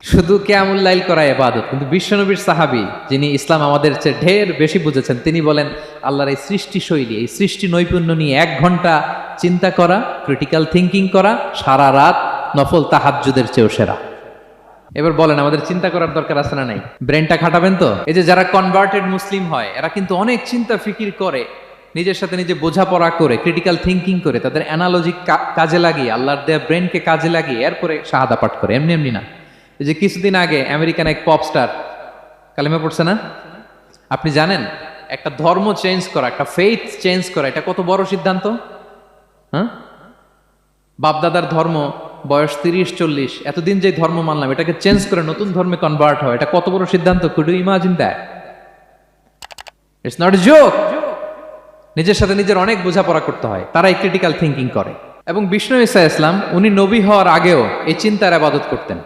শুধু কিয়ামুল লাইল করা ইবাদত। কিন্তু বিশ্বনবীর সাহাবী যিনি ইসলাম আমাদের চেয়ে ঢের বেশি বুঝেছেন, তিনি বলেন আল্লাহর এই সৃষ্টি শৈলী, এই সৃষ্টি নৈপুণ্য নিয়ে 1 ঘন্টা চিন্তা করা, ক্রিটিক্যাল থিঙ্কিং করা, সারা রাত নফল তাহাজ্জুদের চেয়েও সেরা। এবার বলেন আমাদের চিন্তা করার দরকার আছে না নাই? ব্রেনটা খাটাবেন তো। এই যে যারা কনভার্টেড মুসলিম হয়, এরা কিন্তু অনেক চিন্তা ফিকির করে, নিজের সাথে নিজে বোঝাপড়া করে, ক্রিটিক্যাল থিঙ্কিং করে, তাদের অ্যানালজি কাজে লাগিয়ে, আল্লাহর দেয়া ব্রেনকে কাজে লাগিয়ে এরপরে শাহাদা পাঠ করে, এমনি এমনি না। এই যে কিছুদিন আগে আমেরিকান এক পপ স্টার কালেমা পড়ছে না? আপনি জানেন একটা ধর্ম চেঞ্জ করা, একটা ফেইথ চেঞ্জ করা, এটা কত বড় সিদ্ধান্ত? হ্যাঁ, বাপদাদার ধর্ম, বয়স 30-40, এতদিন যে ধর্ম মানলাম, এটাকে চেঞ্জ করে নতুন ধর্মে কনভার্ট হয়, এটা কত বড় সিদ্ধান্ত? Could you imagine that? It's not a joke. নিজের সাথে নিজের অনেক বোঝাপড়া করতে হয়, তারা এই ক্রিটিক্যাল থিঙ্কিং করে। এবং বিষ্ণু ঈসা ইসলাম, উনি নবী হওয়ার আগেও এই চিন্তার ইবাদত করতেন।